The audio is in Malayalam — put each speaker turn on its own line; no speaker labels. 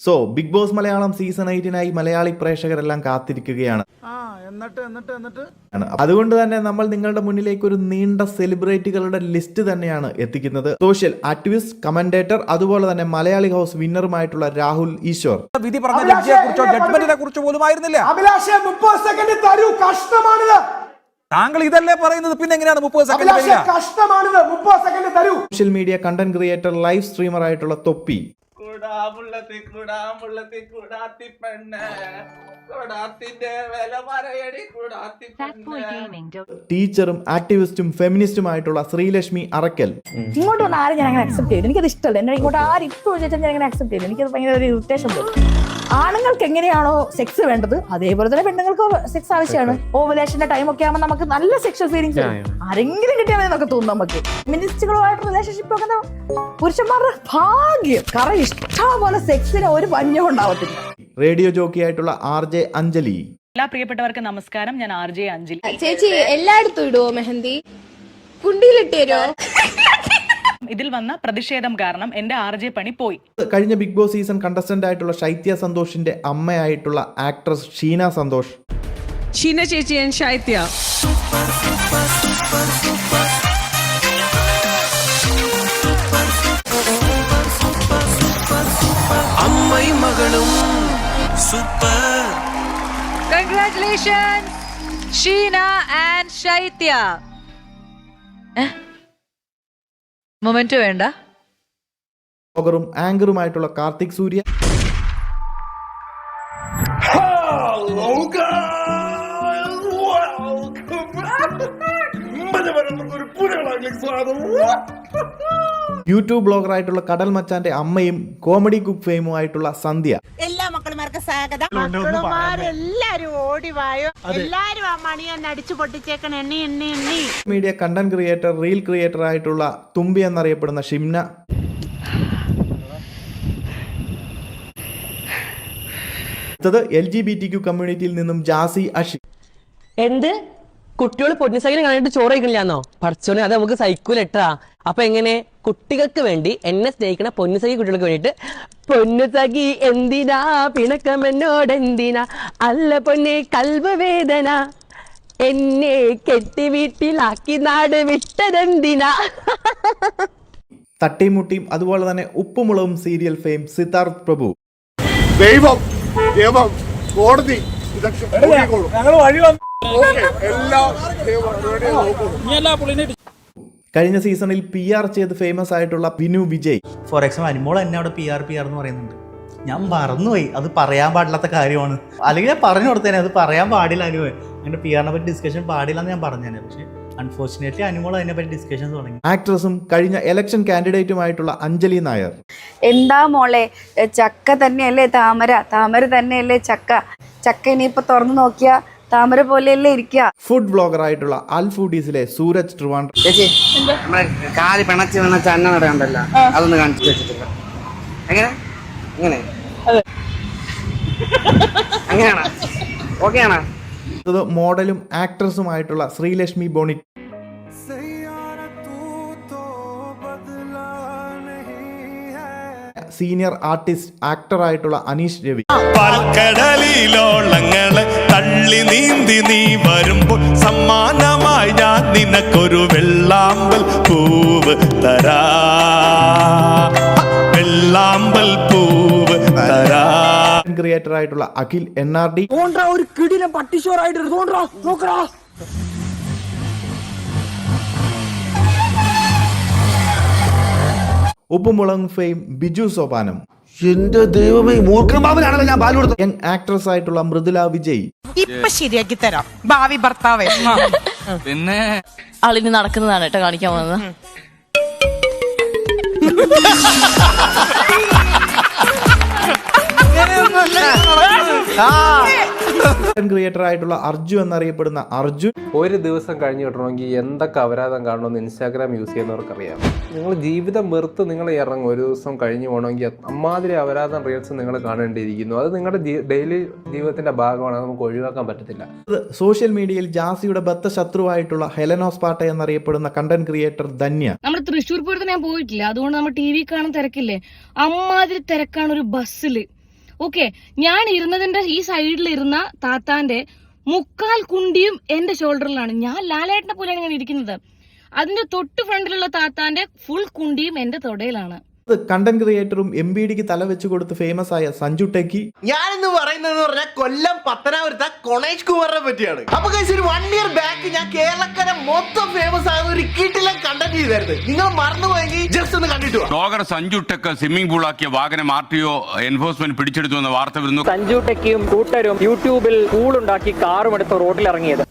So Bigg Boss Malayalam season 8 Malayali പ്രേക്ഷകരെല്ലാം കാത്തിരിക്കുകയാണ്. അതുകൊണ്ട് തന്നെ നമ്മൾ നിങ്ങളുടെ മുന്നിലേക്ക് ഒരു നീണ്ട സെലിബ്രിറ്റികളുടെ ലിസ്റ്റ് തന്നെയാണ് എത്തിക്കുന്നത്. സോഷ്യൽ ആക്ടിവിസ്റ്റ്, കമന്റേറ്റർ, അതുപോലെ തന്നെ മലയാളി ഹൗസ് വിന്നറുമായിട്ടുള്ള രാഹുൽ ഈശ്വർ.
വിധി പറഞ്ഞ ജഡ്ജ്മെന്റിനെ കുറിച്ച് പോലും ആയിരുന്നില്ല. താങ്കൾ ഇതല്ലേ പറയുന്നത്, പിന്നെ എങ്ങനെയാണ് 30 second?
Social media content creator, live streamer ആയിട്ടുള്ള തൊപ്പി, ടീച്ചറും ആക്ടിവിസ്റ്റും ഫെമിനിസ്റ്റുമായിട്ടുള്ള ശ്രീലക്ഷ്മി അറക്കൽ.
ഇങ്ങോട്ട് വന്ന് ആരും ഞാൻ അങ്ങനെ അക്സെപ്റ്റ് ചെയ്തു, എനിക്കത് ഇഷ്ടമല്ല. എന്നെ ഇങ്ങോട്ട് ആരും ഇപ്പോൾ ചോദിച്ചാൽ ഞാൻ അങ്ങനെ അക്സെപ്റ്റ് ചെയ്തു, എനിക്കത് ഭയങ്കര ഒരു ഇറിറ്റേഷൻ തോന്നും. ആണുങ്ങൾക്ക് എങ്ങനെയാണോ സെക്സ് വേണ്ടത് അതേപോലെ തന്നെ പെണ്ണുങ്ങൾക്ക് സെക്സ് ആവശ്യമാണ്. ഓവുലേഷന്റെ ടൈം ഒക്കെ ആകുമ്പോൾ നമുക്ക് നല്ല സെക്ഷൽ ഫീലിംഗ്സ് ആരെങ്കിലും കിട്ടിയാൽ മതി എന്നൊക്കെ തോന്നും. നമുക്ക് ഫെമിനിസ്റ്റുകളുമായിട്ട് റിലേഷൻഷിപ്പ് ഒക്കെ പുരുഷന്മാരുടെ ഭാഗ്യം. കാരണം ഇഷ്ടംപോലെ സെക്സിന് ഒരു പഞ്ഞവും ഉണ്ടാവത്തില്ല.
റേഡിയോ ജോക്കി ആയിട്ടുള്ള RJ അഞ്ജലി.
എല്ലാ പ്രിയപ്പെട്ടവർക്ക് നമസ്കാരം, ഞാൻ RJ അഞ്ജലി.
ചേച്ചി എല്ലായിടത്തും ഇടുവോ മെഹന്തി? കുണ്ടിയിലിട്ടേരോ?
ഇതിൽ വന്ന പ്രതിഷേധം കാരണം എന്റെ RJ പണി പോയി.
കഴിഞ്ഞ ബിഗ് ബോസ് സീസൺ കണ്ടസ്റ്റന്റ് ആയിട്ടുള്ള ശൈത്യ സന്തോഷിന്റെ അമ്മയായിട്ടുള്ള ആക്ട്രസ് ഷീന സന്തോഷ്.
ഷീന ചേച്ചി ആൻഡ് ശൈത്യ.
അമ്മയും മകളും super.
Congratulations, Sheena and Shaitya. Moment വേണ്ട.
ബ്ലോഗറും ആങ്കറുമായിട്ടുള്ള കാർത്തിക് സൂര്യ. യൂട്യൂബ് ബ്ലോഗർ ആയിട്ടുള്ള കടൽ മച്ചാന്റെ അമ്മയും കോമഡി കുക്ക് ഫെയിമും ആയിട്ടുള്ള സന്ധ്യ.
എല്ലാ മക്കളുമാർക്ക് സ്വാഗതം. മക്കളുമാരെല്ലാരും ഓടിവായോ, എല്ലാരും ആ മണിയെന്ന് അടിച്ചു പൊട്ടിച്ചേക്കണ എണ്ണി.
Media content creator, reel creator ആയിട്ടുള്ള തുമ്പി എന്നറിയപ്പെടുന്ന ഷിംന. LGBTQ കമ്മ്യൂണിറ്റിയിൽ നിന്നും ജാസി അഷി.
എന്ത് കുട്ടികൾ പൊന്നിസൈക്കിൾ കണ്ടിട്ട് ചോറ് കഴിക്കണില്ലാന്നോ? പഠിച്ചോനെ അത് നമുക്ക് സൈക്കിളിട്ടാ. അപ്പൊ എങ്ങനെ കുട്ടികൾക്ക് വേണ്ടി എന്നെ സ്നേഹിക്കണ പൊന്നിസഖി കുട്ടികൾക്ക് വേണ്ടിട്ട് പൊന്നുസഖി എന്തിനാ പിണക്കമെന്നോട് എന്തിനാ അല്ല പൊന്നെ കൽവ് വേദന എന്നെ കെട്ടി വീട്ടിലാക്കി നാട് വിട്ടതെന്തിനാ.
തട്ടിമുട്ടിയും അതുപോലെ തന്നെ ഉപ്പുമുളകും സീരിയൽ ഫെയിം സിദ്ധാർത്ഥ് പ്രഭു.
ദൈവം കോടതി
കഴിഞ്ഞ സീസണിൽ PR ചെയ്ത് ഫേമസ് ആയിട്ടുള്ള ബിനു വിജയ്.
ഫോർ എക്സാമ്പിൾ അനുമോൾ എന്നെ അവിടെ PR എന്ന് പറയുന്നുണ്ട്. ഞാൻ മറന്നുപോയി, അത് പറയാൻ പാടില്ലാത്ത കാര്യമാണ്. അല്ലെങ്കിൽ ഞാൻ പറഞ്ഞു കൊടുത്തേനെ അത് പറയാൻ പാടില്ല. അനുവേ അങ്ങനെ PR പറ്റി ഡിസ്കഷൻ പാടില്ല എന്ന് ഞാൻ പറഞ്ഞേനെ. പക്ഷെ അൺഫോർച്ചുനേറ്റ്ലി അനുമോൾ അതിനെ പറ്റി ഡിസ്കഷൻ തുടങ്ങി.
ആക്ട്രസും കഴിഞ്ഞ ഇലക്ഷൻ കാൻഡിഡേറ്റുമായിട്ടുള്ള അഞ്ജലി നായർ.
എന്താ മോളെ, ചക്ക തന്നെയല്ലേ താമര, താമര തന്നെയല്ലേ ചക്ക, ചക്ക ഇനിയിപ്പൊ തുറന്നു നോക്കിയാ താമര പോലെയല്ലേ ഇരിക്കുക.
ഫുഡ് ബ്ലോഗർ ആയിട്ടുള്ള അൽഫൂഡീസിലെ സൂരജ് ട്രിവാൻഡ്രം.
ചേച്ചി നമ്മുടെ കാല് പിണച്ച് അന്ന നടക്കണ്ടല്ലോ, അതൊന്ന് കാണിച്ചു വെച്ചിട്ടില്ല. എങ്ങനെ എങ്ങനെ അങ്ങനെയാണോ? ഓക്കെ ആണോ?
മോഡലും ആക്ട്രസുമായിട്ടുള്ള ശ്രീലക്ഷ്മി ബോണിറ്റ്. സീനിയർ ആർട്ടിസ്റ്റ്, ആക്ടർ ആയിട്ടുള്ള അനീഷ് രവി.
പാൽക്കടലിലോളങ്ങളെ തള്ളി നീന്തി നീ വരുമ്പോൾ സമ്മാനമായി ഞാൻ നിനക്കൊരു വെള്ളാമ്പൽ പൂവ് തരാ, വെള്ളാമ്പൽ പൂവ് തരാ.
ക്രിയേറ്റർ ആയിട്ടുള്ള അഖിൽ NRD.
ഒരു കിടിലം പട്ടിഷോറായിട്ട് നോക്കടാ.
ഉപ്പുമുളകും ഫെയിം ബിജു സോപാനം.
എന്റെ ദൈവമേ, മൂർഖമാവനാണല്ലോ ഞാൻ പാല് കൊടുത്തത്.
യങ് ആക്ട്രസ് ആയിട്ടുള്ള മൃദുല വിജയ്.
ഇപ്പൊ ശരിയാക്കി തരാം ഭാവി ഭർത്താവേ.
പിന്നെ ആളിനി നടക്കുന്നതാണ് കേട്ടോ കാണിക്കാൻ പോകുന്നത്.
ക്രിയേറ്റർ ആയിട്ടുള്ള അർജു എന്നറിയപ്പെടുന്ന അർജുൻ.
ഒരു ദിവസം കഴിഞ്ഞ് കിട്ടണമെങ്കിൽ എന്തൊക്കെ അപരാധം കാണണമെന്ന് Instagram യൂസ് ചെയ്യുന്നവർക്കറിയാം. നിങ്ങൾ ജീവിതം വെറുത്ത് നിങ്ങൾ ഇറങ്ങും. ഒരു ദിവസം കഴിഞ്ഞ് പോകണമെങ്കിൽ അമ്മാതിരി അപരാധം റീൽസ് നിങ്ങൾ കാണേണ്ടിയിരിക്കുന്നു. അത് നിങ്ങളുടെ ഡെയിലി ജീവിതത്തിന്റെ ഭാഗമാണ്, അത് നമുക്ക് ഒഴിവാക്കാൻ പറ്റത്തില്ല.
സോഷ്യൽ മീഡിയയിൽ ജാസിയുടെ ബദ്ധ ശത്രുവായിട്ടുള്ള ഹെലനോസ് പാട്ട എന്നറിയപ്പെടുന്ന കണ്ടന്റ് ക്രിയേറ്റർ ധന്യ.
നമ്മുടെ തൃശ്ശൂർ പൂരത്തിന് ഞാൻ പോയിട്ടില്ല, അതുകൊണ്ട് നമ്മൾ TV കാണാൻ തിരക്കില്ലേ, അമ്മാതിരി തിരക്കാണ് ഒരു ബസ്സില്. ഓക്കെ, ഞാൻ ഇരുന്നതിന്റെ ഈ സൈഡിൽ ഇരുന്ന താത്താന്റെ 3/4 കുണ്ടിയും എന്റെ ഷോൾഡറിലാണ്. ഞാൻ ലാലേട്ടനെ പോലെയാണ് ഞാൻ ഇരിക്കുന്നത്. അതിന്റെ തൊട്ട് ഫ്രണ്ടിലുള്ള താത്താന്റെ ഫുൾ കുണ്ടിയും എന്റെ തൊടയിലാണ്.
കണ്ടന്റ് ക്രിയേറ്ററും MBDക്ക് തല വെച്ച് കൊടുത്ത് ഫേമസ് ആയ സഞ്ജു ടെക്കി.
ഞാനിന്ന് പറയുന്നത് പറഞ്ഞാൽ കൊല്ലം പത്തനാപുരത്തെ കൊണേഷ് കുമാറിനെ പറ്റിയാണ്. അപ്പൊ ഒരു 1 ഇയർ ബാക്ക് ഞാൻ കേരളക്കര മൊത്തം ഫേമസ് ആയ ഒരു കിട്ടിലെ കണ്ടന്റ് ചെയ്തായിരുന്നു. നിങ്ങൾ മറന്നുപോയെങ്കിൽ ജസ്റ്റ് ഒന്ന് കണ്ടിട്ട്
ബ്ലോഗർ സഞ്ജു ടെക്ക് സ്വിമ്മിംഗ് പൂളാക്കിയ വാഹനം RTO എൻഫോഴ്സ്മെന്റ് പിടിച്ചെടുത്തു എന്ന വാർത്ത വരുന്നു.
സഞ്ജു ടെക്കിയും കൂട്ടരും യൂട്യൂബിൽ പൂളുണ്ടാക്കി കാറും എടുത്ത് റോഡിൽ ഇറങ്ങിയത്.